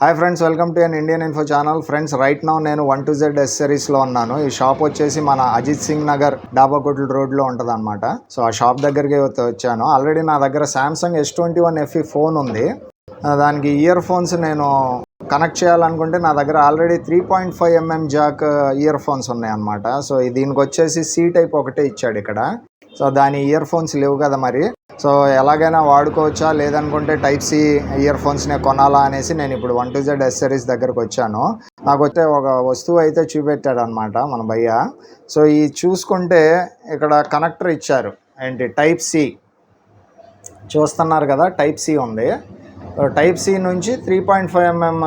Hi friends, welcome to an Indian info channel. Friends, right now నేను 1-2Z accessories లో ఉన్నాను. ఈ shop వచ్చేసి మన అజిత్ సింగ్ నగర్ డాబాకోట్ల రోడ్లో ఉంటుంది అనమాట. సో ఆ షాప్ దగ్గరికి వచ్చాను. ఆల్రెడీ నా దగ్గర సామ్సంగ్ S21 FE ఫోన్ ఉంది. దానికి ఇయర్ ఫోన్స్ నేను కనెక్ట్ చేయాలనుకుంటే నా దగ్గర already 3.5mm Jack ear phones ఉన్నాయి అనమాట. సో దీనికి వచ్చేసి C టైప్ ఒకటే ఇచ్చాడు ఇక్కడ. సో దాని ఇయర్ ఫోన్స్ లేవు కదా మరి. సో ఎలాగైనా వాడుకోవచ్చా లేదనుకుంటే టైప్ C ఇయర్ ఫోన్స్నే కొనాలా అనేసి నేను ఇప్పుడు 1-2Z accessories దగ్గరకు వచ్చాను. నాకు వచ్చే ఒక వస్తువు అయితే చూపెట్టాడు అనమాట మన భయ్య. సో ఈ చూసుకుంటే ఇక్కడ కనెక్టర్ ఇచ్చారు, ఏంటి టైప్ C చూస్తున్నారు కదా, టైప్ C ఉంది. టైప్ C నుంచి 3.5mm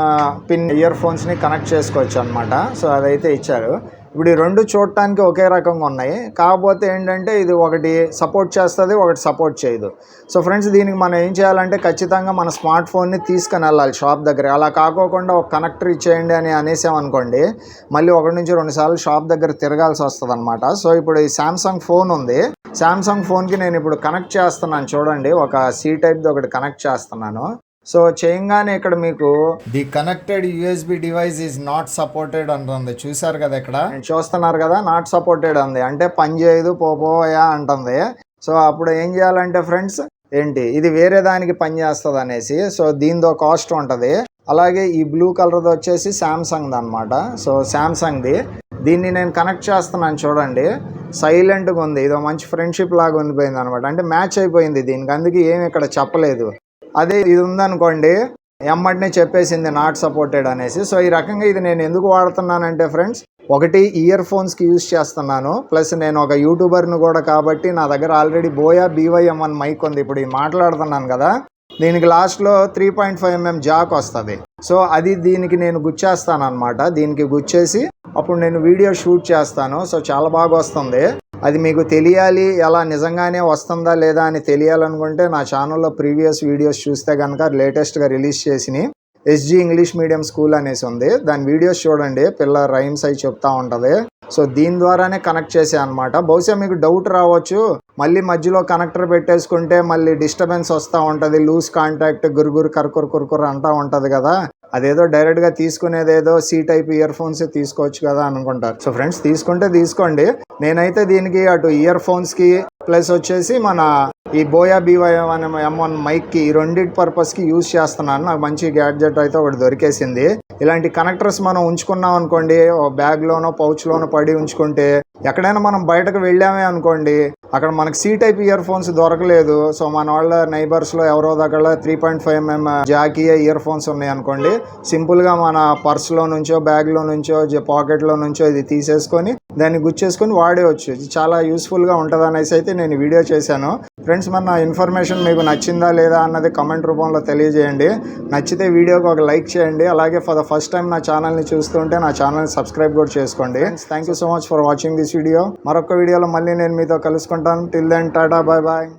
పిన్ ఇయర్ ఫోన్స్ని కనెక్ట్ చేసుకోవచ్చు అనమాట. సో అదైతే ఇచ్చారు. ఇప్పుడు ఈ రెండు చూడటానికి ఒకే రకంగా ఉన్నాయి, కాకపోతే ఏంటంటే ఇది ఒకటి సపోర్ట్ చేస్తుంది, ఒకటి సపోర్ట్ చేయదు. సో ఫ్రెండ్స్, దీనికి మనం ఏం చేయాలంటే ఖచ్చితంగా మన స్మార్ట్ ఫోన్ని తీసుకొని వెళ్ళాలి షాప్ దగ్గర. అలా కాకోకుండా ఒక కనెక్టర్ ఇచ్చేయండి అని అనేసామనుకోండి, మళ్ళీ 1 నుంచి 2 సార్లు షాప్ దగ్గర తిరగాల్సి వస్తుంది అనమాట. సో ఇప్పుడు ఈ సామ్సంగ్ ఫోన్ ఉంది, సామ్సంగ్ ఫోన్కి నేను ఇప్పుడు కనెక్ట్ చేస్తున్నాను. చూడండి, ఒక C టైప్ది ఒకటి కనెక్ట్ చేస్తున్నాను. సో చేయగానే ఇక్కడ మీకు the connected USB device is not supported అంటుంది. చూసారు కదా, ఇక్కడ చూస్తున్నారు కదా, నాట్ సపోర్టెడ్ అంది, అంటే పని చేయదు పోయా అంటుంది. సో అప్పుడు ఏం చేయాలంటే ఫ్రెండ్స్, ఏంటి ఇది వేరే దానికి పని చేస్తుంది అనేసి. సో దీనిదో కాస్ట్ ఉంటుంది. అలాగే ఈ బ్లూ కలర్ది వచ్చేసి సామ్సంగ్ది అనమాట. సో సామ్సంగ్ది దీన్ని నేను కనెక్ట్ చేస్తున్నాను. చూడండి, సైలెంట్గా ఉంది. ఇదో మంచి ఫ్రెండ్షిప్ లాగా ఉండిపోయింది అనమాట, అంటే మ్యాచ్ అయిపోయింది దీనికి. అందుకే ఏమి ఇక్కడ చెప్పలేదు. అదే ఇది ఉందనుకోండి, ఎమ్మటినే చెప్పేసింది నాట్ సపోర్టెడ్ అనేసి. సో ఈ రకంగా ఇది నేను ఎందుకు వాడుతున్నానంటే ఫ్రెండ్స్, ఒకటి ఇయర్ ఫోన్స్కి యూజ్ చేస్తున్నాను, ప్లస్ నేను ఒక యూట్యూబర్ని కూడా కాబట్టి నా దగ్గర ఆల్రెడీ బోయా BYM1 మైక్ ఉంది. ఇప్పుడు మాట్లాడుతున్నాను కదా, దీనికి లాస్ట్లో 3.5mm జాక్ వస్తుంది. సో అది దీనికి నేను గుచ్చేస్తాను అనమాట. దీనికి గుచ్చేసి అప్పుడు నేను వీడియో షూట్ చేస్తాను. సో చాలా బాగా వస్తుంది. అది మీకు తెలియాలి, ఎలా నిజంగానే వస్తుందా లేదా అని తెలియాలనుకుంటే నా ఛానల్లో ప్రీవియస్ వీడియోస్ చూస్తే కనుక లేటెస్ట్గా రిలీజ్ చేసినవి SG ఇంగ్లీష్ మీడియం స్కూల్ అనేసి ఉంది. దాని వీడియోస్ చూడండి, పిల్ల రైమ్స్ అయి చెప్తా ఉంటుంది. సో దీని ద్వారానే కనెక్ట్ చేసే అనమాట. బహుశా మీకు డౌట్ రావచ్చు, మళ్ళీ మధ్యలో కనెక్టర్ పెట్టేసుకుంటే మళ్ళీ డిస్టర్బెన్స్ వస్తూ ఉంటుంది, లూజ్ కాంటాక్ట్ గురుగురు కర్కుర్ అంటూ ఉంటుంది కదా, అదేదో డైరెక్ట్గా తీసుకునేదేదో C టైప్ ఇయర్ ఫోన్స్ తీసుకోవచ్చు కదా అనుకుంటారు. సో ఫ్రెండ్స్, తీసుకుంటే తీసుకోండి. నేనైతే దీనికి అటు ఇయర్ ఫోన్స్కి ప్లస్ వచ్చేసి మన ఈ బోయా BYM1 మైక్కి, ఈ రెండింటి పర్పస్కి యూజ్ చేస్తున్నాను. నాకు మంచి గ్యాడ్జెట్ అయితే ఒకటి దొరికేసింది. ఇలాంటి కనెక్టర్స్ మనం ఉంచుకున్నాం అనుకోండి, బ్యాగ్లోనో పౌచ్లోనో పడి ఉంచుకుంటే, ఎక్కడైనా మనం బయటకు వెళ్ళామే అనుకోండి, అక్కడ మనకి C టైప్ ఇయర్ ఫోన్స్ దొరకలేదు. సో మన వాళ్ళ నైబర్స్లో ఎవరో దగ్గర 3.5mm జాకీ ఇయర్ ఫోన్స్ ఉన్నాయి అనుకోండి, సింపుల్గా మన పర్స్లో నుంచో బ్యాగ్లో నుంచో పాకెట్లో నుంచో ఇది తీసేసుకొని దాన్ని గుచ్చేసుకొని వాడేవచ్చు. ఇది చాలా యూస్ఫుల్గా ఉంటుంది అనేసి అయితే నేను వీడియో చేశాను. ఫ్రెండ్స్, మన నా ఇన్ఫర్మేషన్ మీకు నచ్చిందా లేదా అన్నది కమెంట్ రూపంలో తెలియజేయండి. నచ్చితే వీడియోకి ఒక లైక్ చేయండి. అలాగే ఫర్ ద ఫస్ట్ టైం నా ఛానల్ని చూస్తుంటే నా ఛానల్ని సబ్స్క్రైబ్ కూడా చేసుకోండి. Thank you so much for watching this video. మరొక వీడియోలో మళ్ళీ నేను మీతో కలుసుకుంటాను. Till then ta-ta, bye bye.